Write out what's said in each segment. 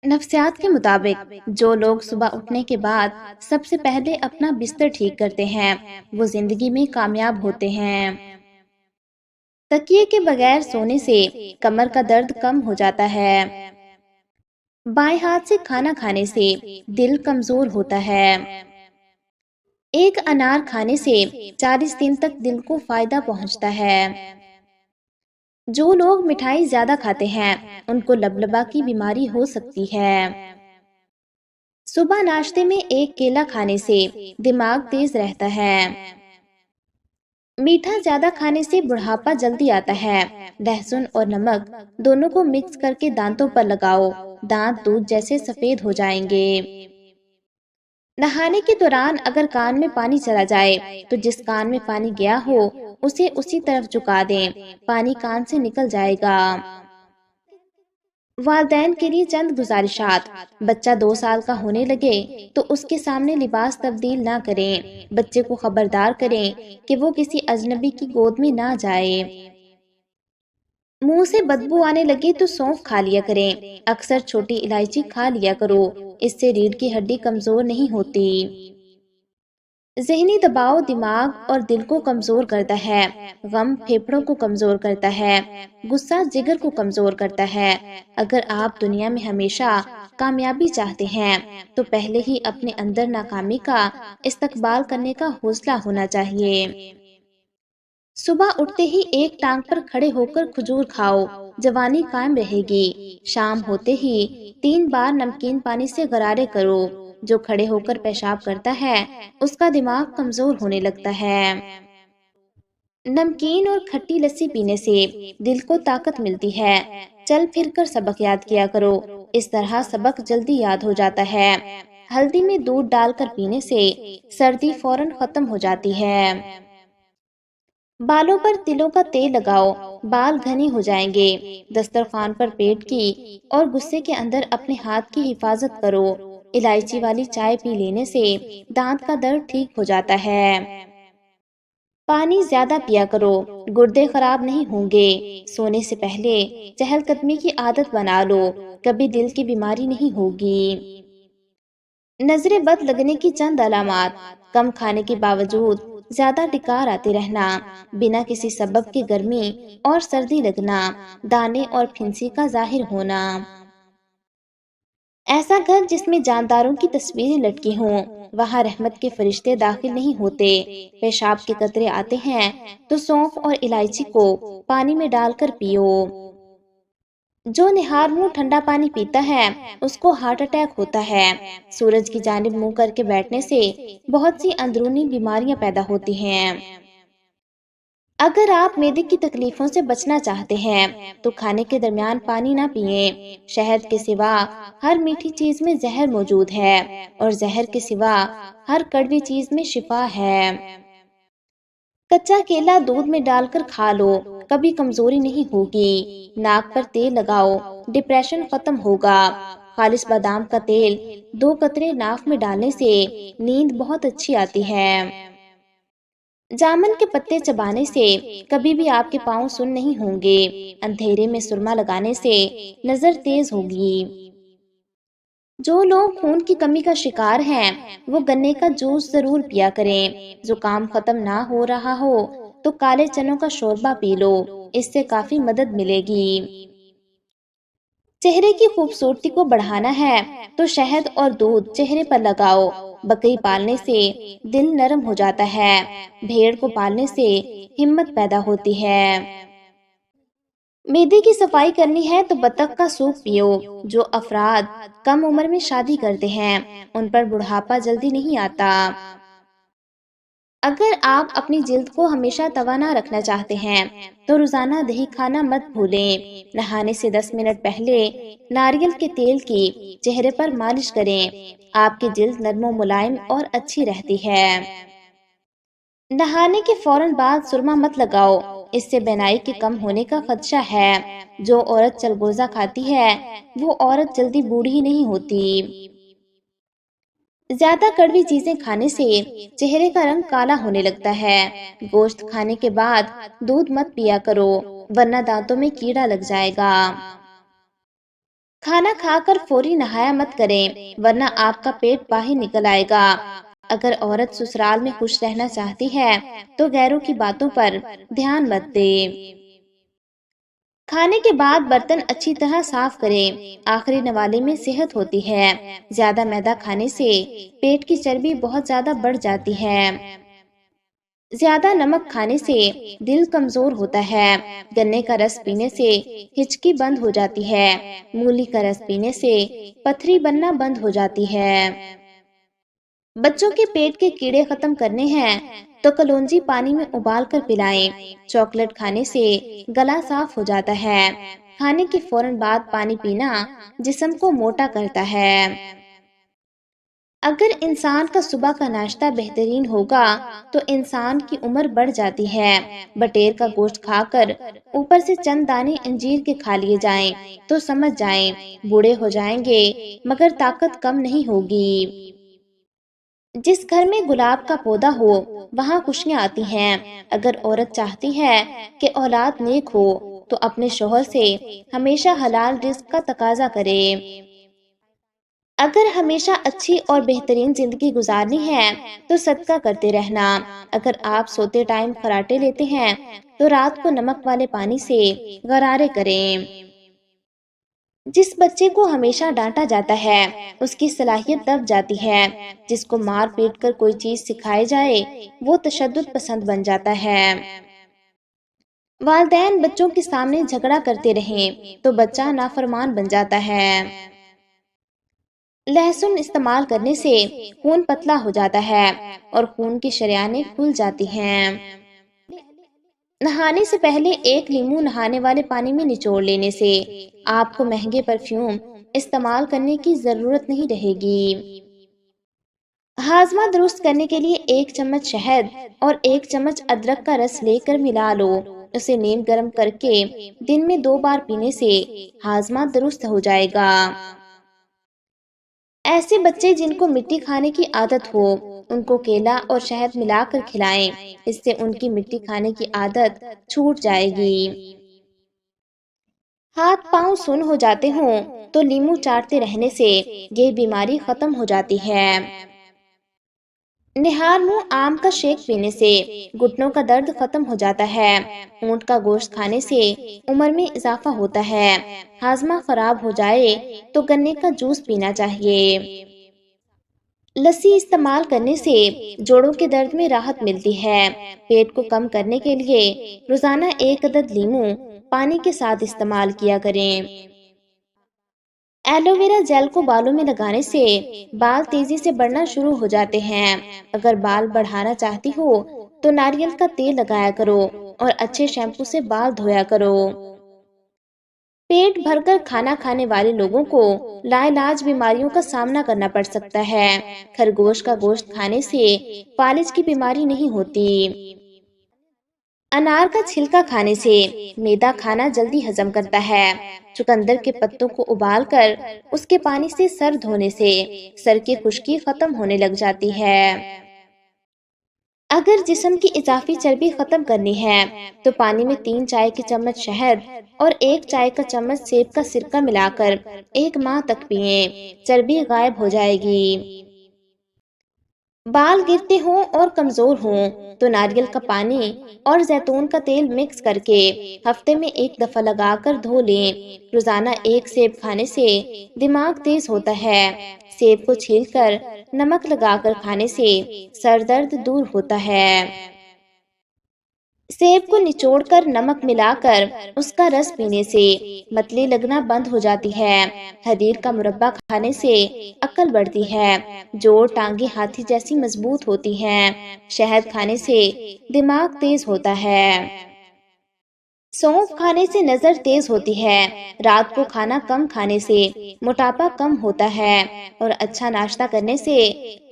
نفسیات کے مطابق جو لوگ صبح اٹھنے کے بعد سب سے پہلے اپنا بستر ٹھیک کرتے ہیں وہ زندگی میں کامیاب ہوتے ہیں۔ تکیے کے بغیر سونے سے کمر کا درد کم ہو جاتا ہے۔ بائیں ہاتھ سے کھانا کھانے سے دل کمزور ہوتا ہے۔ ایک انار کھانے سے 40 دن تک دل کو فائدہ پہنچتا ہے۔ جو لوگ مٹھائی زیادہ کھاتے ہیں ان کو لبلبا کی بیماری ہو سکتی ہے۔ صبح ناشتے میں ایک کیلا کھانے سے دماغ تیز رہتا ہے۔ میٹھا زیادہ کھانے سے بڑھاپا جلدی آتا ہے۔ لہسن اور نمک دونوں کو مکس کر کے دانتوں پر لگاؤ، دانت دودھ جیسے سفید ہو جائیں گے۔ نہانے کے دوران اگر کان میں پانی چلا جائے تو جس کان میں پانی گیا ہو اسے اسی طرف جھکا دیں، پانی کان سے نکل جائے گا۔ والدین کے لیے چند گزارشات۔ بچہ 2 سال کا ہونے لگے تو اس کے سامنے لباس تبدیل نہ کریں۔ بچے کو خبردار کریں کہ وہ کسی اجنبی کی گود میں نہ جائے۔ منہ سے بدبو آنے لگے تو سونف کھا لیا کریں۔ اکثر چھوٹی الائچی کھا لیا کرو، اس سے ریڑھ کی ہڈی کمزور نہیں ہوتی۔ ذہنی دباؤ دماغ اور دل کو کمزور کرتا ہے، غم پھیپھڑوں کو کمزور کرتا ہے، غصہ جگر کو کمزور کرتا ہے۔ اگر آپ دنیا میں ہمیشہ کامیابی چاہتے ہیں تو پہلے ہی اپنے اندر ناکامی کا استقبال کرنے کا حوصلہ ہونا چاہیے۔ صبح اٹھتے ہی ایک ٹانگ پر کھڑے ہو کر کھجور کھاؤ، جوانی قائم رہے گی۔ شام ہوتے ہی 3 بار نمکین پانی سے غرارے کرو۔ جو کھڑے ہو کر پیشاب کرتا ہے اس کا دماغ کمزور ہونے لگتا ہے۔ نمکین اور کھٹی لسی پینے سے دل کو طاقت ملتی ہے۔ چل پھر کر سبق یاد کیا کرو، اس طرح سبق جلدی یاد ہو جاتا ہے۔ ہلدی میں دودھ ڈال کر پینے سے سردی فوراً ختم ہو جاتی ہے۔ بالوں پر تلوں کا تیل لگاؤ، بال گھنے ہو جائیں گے۔ دسترخوان پر پیٹ کی اور غصے کے اندر اپنے ہاتھ کی حفاظت کرو۔ الائچی والی چائے پی لینے سے دانت کا درد ٹھیک ہو جاتا ہے۔ پانی زیادہ پیا کرو، گردے خراب نہیں ہوں گے۔ سونے سے پہلے چہل قدمی کی عادت بنا لو، کبھی دل کی بیماری نہیں ہوگی۔ نظر بد لگنے کی چند علامات۔ کم کھانے کے باوجود زیادہ ڈکار آتے رہنا، بنا کسی سبب کے گرمی اور سردی لگنا، دانے اور پھنسی کا ظاہر ہونا۔ ایسا گھر جس میں جانداروں کی تصویریں لٹکی ہوں وہاں رحمت کے فرشتے داخل نہیں ہوتے۔ پیشاب کے قطرے آتے ہیں تو سونف اور الائچی کو پانی میں ڈال کر پیو۔ جو نہار منہ ٹھنڈا پانی پیتا ہے اس کو ہارٹ اٹیک ہوتا ہے۔ سورج کی جانب منہ کر کے بیٹھنے سے بہت سی اندرونی بیماریاں پیدا ہوتی ہیں۔ اگر آپ معدے کی تکلیفوں سے بچنا چاہتے ہیں تو کھانے کے درمیان پانی نہ پئیں۔ شہد کے سوا ہر میٹھی چیز میں زہر موجود ہے اور زہر کے سوا ہر کڑوی چیز میں شفا ہے۔ کچا کیلا دودھ میں ڈال کر کھا لو، کبھی کمزوری نہیں ہوگی۔ ناک پر تیل لگاؤ، ڈپریشن ختم ہوگا۔ خالص بادام کا تیل 2 قطرے ناک میں ڈالنے سے نیند بہت اچھی آتی ہے۔ جامن کے پتے چبانے سے کبھی بھی آپ کے پاؤں سن نہیں ہوں گے۔ اندھیرے میں سرما لگانے سے نظر تیز ہوگی۔ جو لوگ خون کی کمی کا شکار ہیں وہ گنے کا جوس ضرور پیا کریں۔ زکام ختم نہ ہو رہا ہو تو کالے چنوں کا شوربہ پی لو، اس سے کافی مدد ملے گی۔ چہرے کی خوبصورتی کو بڑھانا ہے تو شہد اور دودھ چہرے پر لگاؤ۔ بکری پالنے سے دل نرم ہو جاتا ہے، بھیڑ کو پالنے سے ہمت پیدا ہوتی ہے۔ معدے کی صفائی کرنی ہے تو بطخ کا سوپ پیو۔ جو افراد کم عمر میں شادی کرتے ہیں ان پر بڑھاپا جلدی نہیں آتا۔ اگر آپ اپنی جلد کو ہمیشہ توانا رکھنا چاہتے ہیں تو روزانہ دہی کھانا مت بھولیں۔ نہانے سے 10 منٹ پہلے ناریل کے تیل کی چہرے پر مالش کریں، آپ کی جلد نرم و ملائم اور اچھی رہتی ہے۔ نہانے کے فوراً بعد سرما مت لگاؤ، اس سے بینائی کے کم ہونے کا خدشہ ہے۔ جو عورت چلگوزہ کھاتی ہے وہ عورت جلدی بوڑھی نہیں ہوتی۔ زیادہ کڑوی چیزیں کھانے سے چہرے کا رنگ کالا ہونے لگتا ہے۔ گوشت کھانے کے بعد دودھ مت پیا کرو ورنہ دانتوں میں کیڑا لگ جائے گا۔ کھانا کھا کر فوری نہایا مت کریں ورنہ آپ کا پیٹ باہر نکل آئے گا۔ اگر عورت سسرال میں خوش رہنا چاہتی ہے تو غیروں کی باتوں پر دھیان مت دے۔ کھانے کے بعد برتن اچھی طرح صاف کریں، آخری نوالے میں صحت ہوتی ہے۔ زیادہ میدا کھانے سے پیٹ کی چربی بہت زیادہ بڑھ جاتی ہے۔ زیادہ نمک کھانے سے دل کمزور ہوتا ہے۔ گنے کا رس پینے سے ہچکی بند ہو جاتی ہے۔ مولی کا رس پینے سے پتھری بننا بند ہو جاتی ہے۔ بچوں کے پیٹ کے کیڑے ختم کرنے ہیں تو کلونجی پانی میں ابال کر پلائیں۔ چاکلیٹ کھانے سے گلا صاف ہو جاتا ہے۔ کھانے کے فوراً بعد پانی پینا جسم کو موٹا کرتا ہے۔ اگر انسان کا صبح کا ناشتہ بہترین ہوگا تو انسان کی عمر بڑھ جاتی ہے۔ بٹیر کا گوشت کھا کر اوپر سے چند دانے انجیر کے کھا لیے جائیں تو سمجھ جائیں بوڑھے ہو جائیں گے مگر طاقت کم نہیں ہوگی۔ جس گھر میں گلاب کا پودا ہو وہاں خوشیاں آتی ہیں۔ اگر عورت چاہتی ہے کہ اولاد نیک ہو تو اپنے شوہر سے ہمیشہ حلال رزق کا تقاضا کرے۔ اگر ہمیشہ اچھی اور بہترین زندگی گزارنی ہے تو صدقہ کرتے رہنا۔ اگر آپ سوتے ٹائم خراٹے لیتے ہیں تو رات کو نمک والے پانی سے غرارے کریں۔ جس بچے کو ہمیشہ ڈانٹا جاتا ہے اس کی صلاحیت دب جاتی ہے۔ جس کو مار پیٹ کر کوئی چیز سکھائی جائے وہ تشدد پسند بن جاتا ہے۔ والدین بچوں کے سامنے جھگڑا کرتے رہیں تو بچہ نافرمان بن جاتا ہے۔ لہسن استعمال کرنے سے خون پتلا ہو جاتا ہے اور خون کی شریانیں کھل جاتی ہیں۔ نہانے سے پہلے ایک لیمو نہانے والے پانی میں نچوڑ لینے سے آپ کو مہنگے پرفیوم استعمال کرنے کی ضرورت نہیں رہے گی۔ ہاضمہ درست کرنے کے لیے 1 چمچ شہد اور 1 چمچ ادرک کا رس لے کر ملا لو۔ اسے نیم گرم کر کے دن میں 2 بار پینے سے ہاضمہ درست ہو جائے گا۔ ایسے بچے جن کو مٹی کھانے کی عادت ہو ان کو کیلا اور شہد ملا کر کھلائیں، اس سے ان کی مٹی کھانے کی عادت چھوٹ جائے گی۔ ہاتھ پاؤں سن ہو جاتے ہوں تو لیمو چاٹتے رہنے سے یہ بیماری ختم ہو جاتی ہے۔ نہار منہ آم کا شیک پینے سے گھٹنوں کا درد ختم ہو جاتا ہے۔ اونٹ کا گوشت کھانے سے عمر میں اضافہ ہوتا ہے۔ ہاضمہ خراب ہو جائے تو گنے کا جوس پینا چاہیے۔ لسی استعمال کرنے سے جوڑوں کے درد میں راحت ملتی ہے۔ پیٹ کو کم کرنے کے لیے روزانہ 1 عدد لیمو پانی کے ساتھ استعمال کیا کریں۔ ایلو ویرا جیل کو بالوں میں لگانے سے بال تیزی سے بڑھنا شروع ہو جاتے ہیں۔ اگر بال بڑھانا چاہتی ہو تو ناریل کا تیل لگایا کرو اور اچھے شیمپو سے بال دھویا کرو۔ پیٹ بھر کر کھانا کھانے والے لوگوں کو لا علاج بیماریوں کا سامنا کرنا پڑ سکتا ہے۔ خرگوش کا گوشت کھانے سے فالج کی بیماری نہیں ہوتی۔ انار کا چھلکا کھانے سے میدا کھانا جلدی ہضم کرتا ہے۔ چقندر کے پتوں کو ابال کر اس کے پانی سے سر دھونے سے سر کی خشکی ختم ہونے لگ جاتی ہے۔ اگر جسم کی اضافی چربی ختم کرنی ہے تو پانی میں 3 چائے کے چمچ شہد اور 1 چائے کا چمچ سیب کا سرکہ ملا کر 1 ماہ تک پئیں، چربی غائب ہو جائے گی۔ بال گرتے ہوں اور کمزور ہوں تو ناریل کا پانی اور زیتون کا تیل مکس کر کے ہفتے میں 1 دفعہ لگا کر دھو لیں۔ روزانہ 1 سیب کھانے سے دماغ تیز ہوتا ہے۔ سیب کو چھیل کر نمک لگا کر کھانے سے سر درد دور ہوتا ہے۔ سیب کو نچوڑ کر نمک ملا کر اس کا رس پینے سے متلی لگنا بند ہو جاتی ہے۔ حریر کا مربع کھانے سے عقل بڑھتی ہے۔ جوڑ ٹانگیں ہاتھی جیسی مضبوط ہوتی ہیں۔ شہد کھانے سے دماغ تیز ہوتا ہے۔ سونف کھانے سے نظر تیز ہوتی ہے۔ رات کو کھانا کم کھانے سے موٹاپا کم ہوتا ہے اور اچھا ناشتہ کرنے سے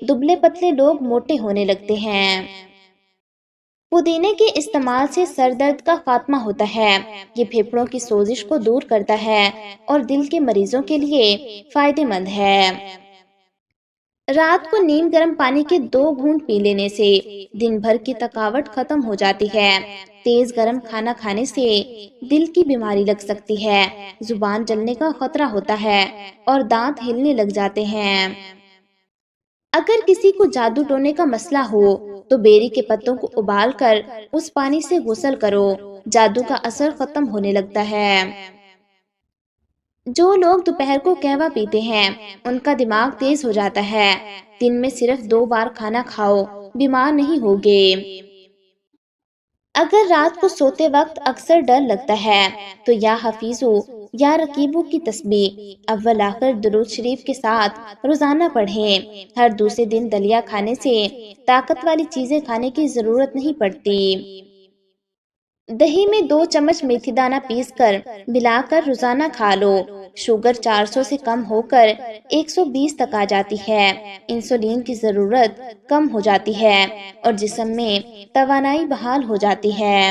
دبلے پتلے لوگ موٹے ہونے لگتے ہیں۔ پودینے کے استعمال سے سر درد کا خاتمہ ہوتا ہے۔ یہ پھیپھڑوں کی سوزش کو دور کرتا ہے اور دل کے مریضوں کے لیے فائدہ مند ہے۔ رات کو نیم گرم پانی کے 2 گھونٹ پی لینے سے دن بھر کی تھکاوٹ ختم ہو جاتی ہے۔ تیز گرم کھانا کھانے سے دل کی بیماری لگ سکتی ہے، زبان جلنے کا خطرہ ہوتا ہے اور دانت ہلنے لگ جاتے ہیں۔ اگر کسی کو جادو ٹونے کا مسئلہ ہو تو بیری کے پتوں کو ابال کر اس پانی سے غسل کرو، جادو کا اثر ختم ہونے لگتا ہے۔ جو لوگ دوپہر کو قہوہ پیتے ہیں ان کا دماغ تیز ہو جاتا ہے۔ دن میں صرف 2 بار کھانا کھاؤ، بیمار نہیں ہوگے۔ اگر رات کو سوتے وقت اکثر ڈر لگتا ہے تو یا حفیظو یا رقیبو کی تسبیح اول آخر درود شریف کے ساتھ روزانہ پڑھیں۔ ہر دوسرے دن دلیا کھانے سے طاقت والی چیزیں کھانے کی ضرورت نہیں پڑتی۔ دہی میں 2 چمچ میتھی دانہ پیس کر ملا کر روزانہ کھا لو، شوگر 400 سے کم ہو کر 120 تک آ جاتی ہے، انسولین کی ضرورت کم ہو جاتی ہے اور جسم میں توانائی بحال ہو جاتی ہے۔